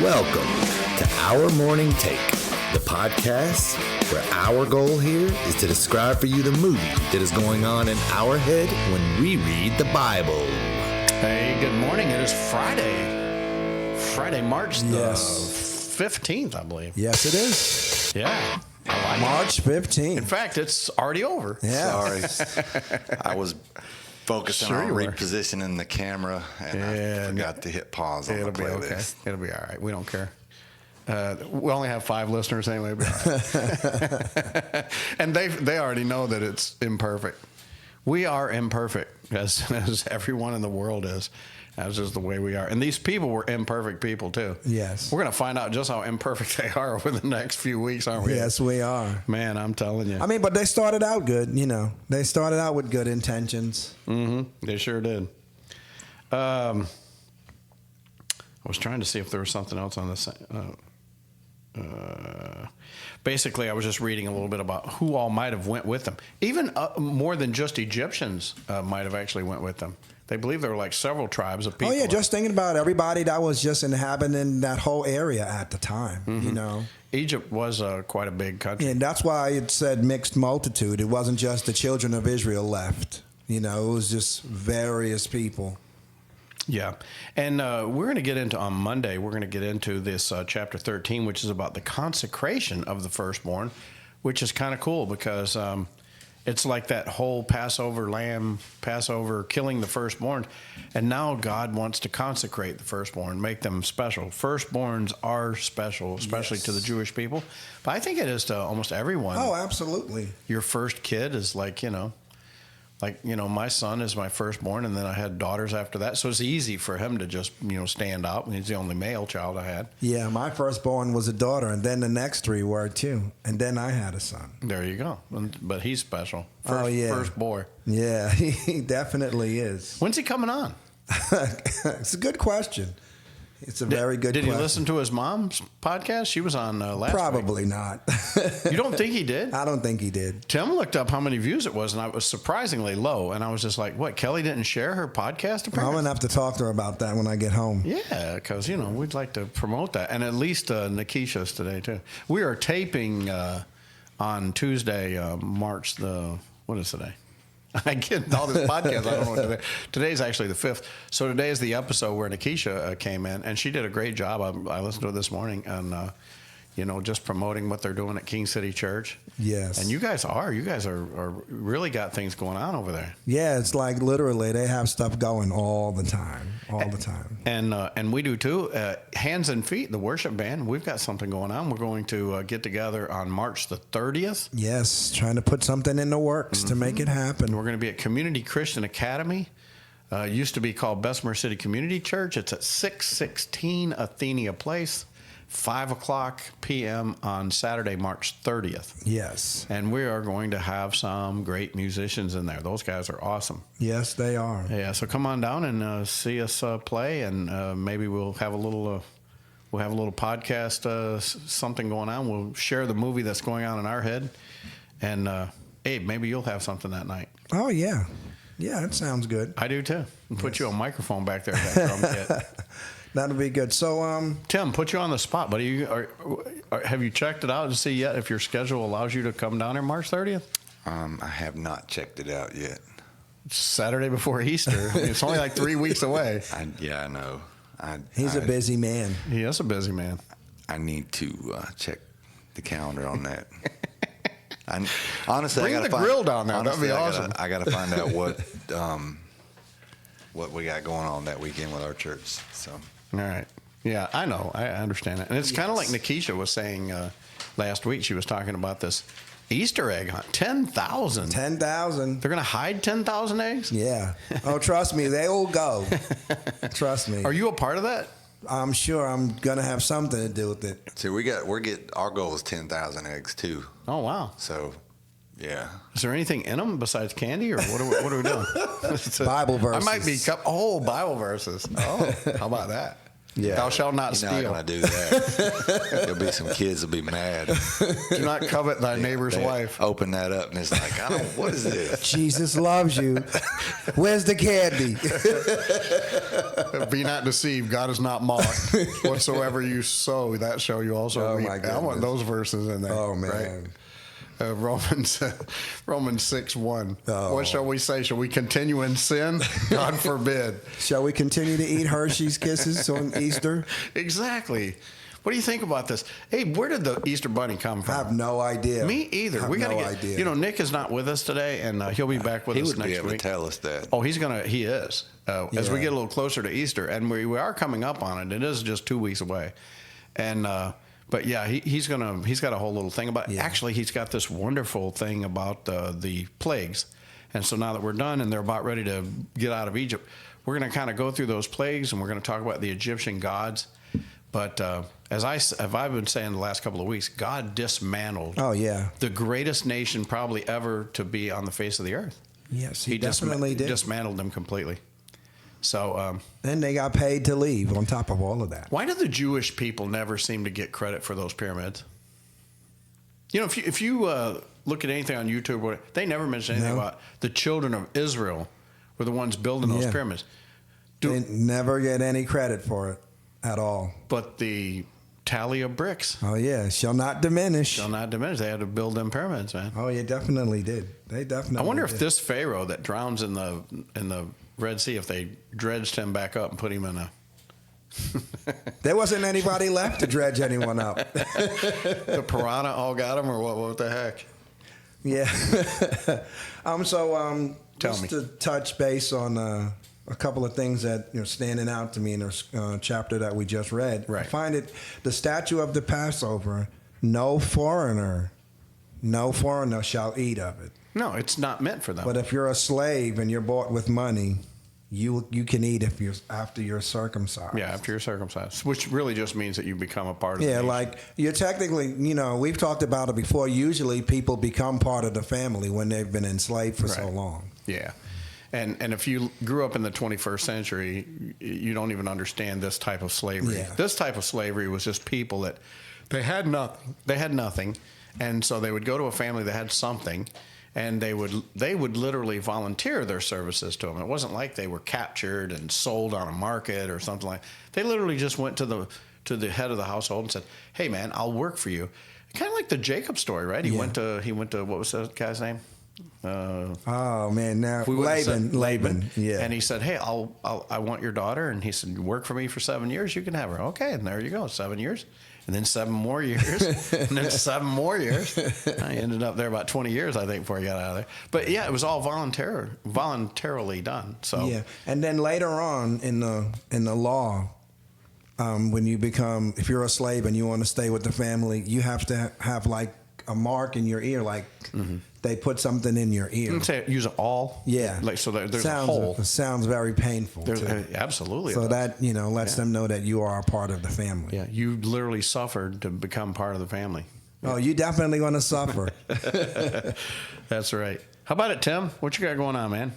Welcome to Our Morning Take, the podcast where our goal here is to describe for you the movie that is going on in our head when we read the Bible. Hey, good morning. It is Friday, March the 15th, I believe. Yes, it is. Yeah. I like March 15th. In fact, it's already over. Yeah. Sorry. I was focusing Sure on you were. repositioning the camera, and I forgot to hit pause on It'll the be playlist. okay. It'll be all right. We don't care. We only have 5 listeners anyway. It'll be all right. And they already know that it's imperfect. We are imperfect, as everyone in the world is. That's just the way we are. And these people were imperfect people, too. Yes. We're going to find out just how imperfect they are over the next few weeks, aren't we? Yes, we are. Man, I'm telling you. I mean, but they started out good, you know. They started out with good intentions. Mm-hmm. They sure did. I was trying to see if there was something else on this. Basically, I was just reading a little bit about who all might have went with them. Even more than just Egyptians might have actually went with them. They believe there were like several tribes of people. Oh, yeah, just thinking about everybody that was just inhabiting that whole area at the time, you know. Egypt was quite a big country. And that's why it said mixed multitude. It wasn't just the children of Israel left. You know, it was just various people. Yeah. And we're going to get into, on Monday, we're going to get into this chapter 13, which is about the consecration of the firstborn, which is kind of cool because it's like that whole Passover killing the firstborn. And now God wants to consecrate the firstborn, make them special. Firstborns are special, especially to the Jewish people. But I think it is to almost everyone. Oh, absolutely. Your first kid is like, my son is my firstborn, and then I had daughters after that. So it's easy for him to just, stand out. He's the only male child I had. Yeah, my firstborn was a daughter, and then the next 3 were too. And then I had a son. There you go. But he's special. First boy. Yeah, he definitely is. When's he coming on? It's a good question. It's a very good question. Did he listen to his mom's podcast? She was on last Probably week. not. You don't think he did? I don't think he did. Tim looked up how many views it was, and it was surprisingly low. And I was just like, what, Kelly didn't share her podcast apparently? I'm going to have to talk to her about that when I get home. Yeah, because, we'd like to promote that. And at least Nikisha's today, too. We are taping on Tuesday, March what is today? I get all this podcast. I don't know what today. Today's actually the 5th. So today is the episode where Nikisha came in, and she did a great job. I listened to it this morning, and just promoting what they're doing at King City Church. Yes. And you guys are really got things going on over there. Yeah, it's like literally they have stuff going all the time. And we do too. Hands and Feet, the worship band, we've got something going on. We're going to get together on March the 30th. Yes, trying to put something in the works to make it happen. We're going to be at Community Christian Academy. Used to be called Bessemer City Community Church. It's at 616 Athenia Place. 5:00 p.m. on Saturday, March 30th. Yes. And we are going to have some great musicians in there. Those guys are awesome. Yes, they are. Yeah, so come on down and see us play, and maybe we'll have a little podcast, something going on. We'll share the movie that's going on in our head. And Abe, maybe you'll have something that night. Oh, yeah. Yeah, that sounds good. I do too. Put you a microphone back there, that drum kit. That'll be good. So, Tim, put you on the spot, buddy. Have you checked it out to see yet if your schedule allows you to come down here March 30th? I have not checked it out yet. It's Saturday before Easter. It's only like 3 weeks away. I know. He's a busy man. He is a busy man. I need to check the calendar on that. Honestly, Bring the grill down there. That'd be awesome. I got to find out what we got going on that weekend with our church. So. All right. Yeah, I know. I understand it. And it's kind of like Nikisha was saying last week. She was talking about this Easter egg hunt. 10,000. 10,000. They're going to hide 10,000 eggs? Yeah. Oh, trust me, they will go. Trust me. Are you a part of that? I'm sure I'm going to have something to do with it. So our goal is 10,000 eggs too. Oh, wow. So, yeah. Is there anything in them besides candy, or what are we doing? Bible verses. I might be Bible verses. Oh, how about that? Yeah. Thou shalt not You're not steal. going to do that. There'll be some kids that'll be mad. Do not covet thy neighbor's They wife. Open that up, and it's like, what is this? Jesus loves you. Where's the candy? Be not deceived. God is not mocked. Whatsoever you sow, that shall you also Oh, reap. my I want goodness. those verses in there. Oh, man. Right? Romans 6:1. Oh. What shall we say? Shall we continue in sin? God forbid. Shall we continue to eat Hershey's Kisses on Easter? Exactly. What do you think about this? Hey, where did the Easter bunny come I from? have no idea. Me either. I have We got to no get. idea. You know, Nick is not with us today, and he'll be back with He us would be next able week. to tell us that. Oh, he is. As we Yeah. get a little closer to Easter, and we are coming up on it. It is just 2 weeks away, and but yeah, he's got a whole little thing about. Yeah. Actually, he's got this wonderful thing about the plagues, and so now that we're done and they're about ready to get out of Egypt, we're going to kind of go through those plagues, and we're going to talk about the Egyptian gods. But as I've been saying the last couple of weeks, God dismantled. Oh, yeah. The greatest nation probably ever to be on the face of the earth. Yes, he definitely did. Dismantled them completely. So, And they got paid to leave on top of all of that. why do the Jewish people never seem to get credit for those pyramids? You know, if you look at anything on YouTube, they never mention anything No. about the children of Israel were the ones building those Yeah. pyramids. They never get any credit for it at all. But the tally of bricks Oh, yeah. Shall not diminish. shall not diminish. They had to build them pyramids, man. Oh, yeah, definitely did. They definitely I wonder if did. this Pharaoh that drowns in the Red Sea, if they dredged him back up and put him in a There wasn't anybody left to dredge anyone up. the piranha all got him, or what the heck? Yeah. Tell just me. to touch base on a couple of things that standing out to me in this chapter that we just read. Right. I find it the statue of the Passover. No foreigner shall eat of it. No, it's not meant for them. But if you're a slave and you're bought with money, you can eat if you're after you're circumcised. Yeah, after you're circumcised, which really just means that you become a part of the Yeah, nation. like you're technically, we've talked about it before. Usually people become part of the family when they've been enslaved for so Right. long. Yeah. And if you grew up in the 21st century, you don't even understand this type of slavery. Yeah. This type of slavery was just people that they had nothing. They had nothing, and so they would go to a family that had something, and they would literally volunteer their services to them. It wasn't like they were captured and sold on a market or something like. They literally just went to the head of the household and said, "Hey, man, I'll work for you." Kind of like the Jacob story, right? He Yeah. went to what was that guy's name? Oh man, now We would've said Laban, yeah. And he said, "Hey, I want your daughter." And he said, "You work for me for 7 years, you can have her." Okay, and there you go, 7 years, and then 7 more years, and then 7 more years. I ended up there about 20 years, I think, before I got out of there. But yeah, it was all voluntarily done. So Yeah, and then later on in the law, when you become, if you're a slave and you want to stay with the family, you have to have like a mark in your ear, like they put something in your ear. you can say use an awl. Yeah, like so there's sounds, a hole. It sounds very painful. There's too. absolutely. So it does. that lets them know that you are a part of the family. Yeah, you literally suffered to become part of the family. Oh, you definitely going to suffer. That's right. How about it, Tim? What you got going on, man?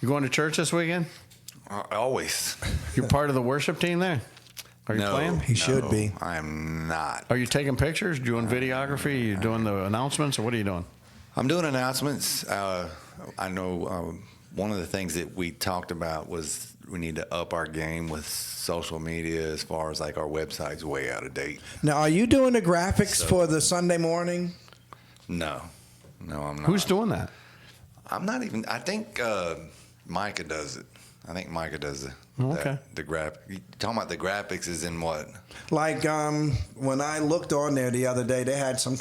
You going to church this weekend? Always. You're part of the worship team there? Are you No, playing? He should be. I am not. Are you taking pictures, doing videography, you doing the announcements, or what are you doing? I'm doing announcements. I know one of the things that we talked about was we need to up our game with social media as far as like our website's way out of date. Now, are you doing the graphics for the Sunday morning? No, I'm not. Who's doing that? I'm not even. I think Micah does it. I think Micah does it. Okay. The graphic. You talking about the graphics is in what? Like when I looked on there the other day, they had some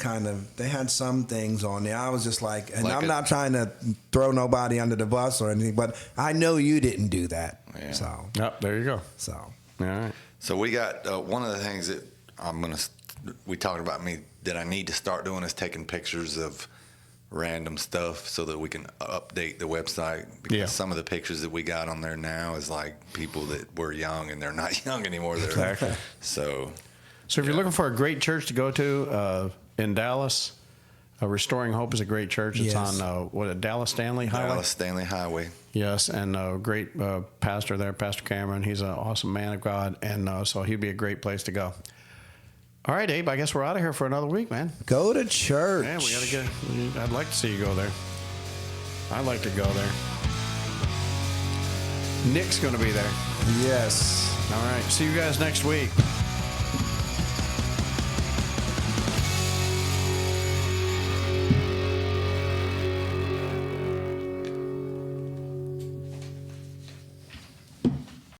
things on there. I was just like, and Like I'm a- not trying to throw nobody under the bus or anything, but I know you didn't do that. Yeah. So Yep, there you go. so All right. So we got one of the things that we talked about that I need to start doing is taking pictures of random stuff so that we can update the website, because Yeah. some of the pictures that we got on there now is like people that were young and they're not young anymore. Exactly. So So if you're looking for a great church to go to in Dallas, Restoring Hope is a great church. It's Yes. on Dallas Stanley Highway. Dallas Stanley Highway. Yes, and a great pastor there, Pastor Cameron. He's an awesome man of God, and so he'd be a great place to go. All right, Abe, I guess we're out of here for another week, man. Go to church. Yeah, we got to get. I'd like to see you go there. I'd like to go there. Nick's going to be there. Yes. All right, see you guys next week.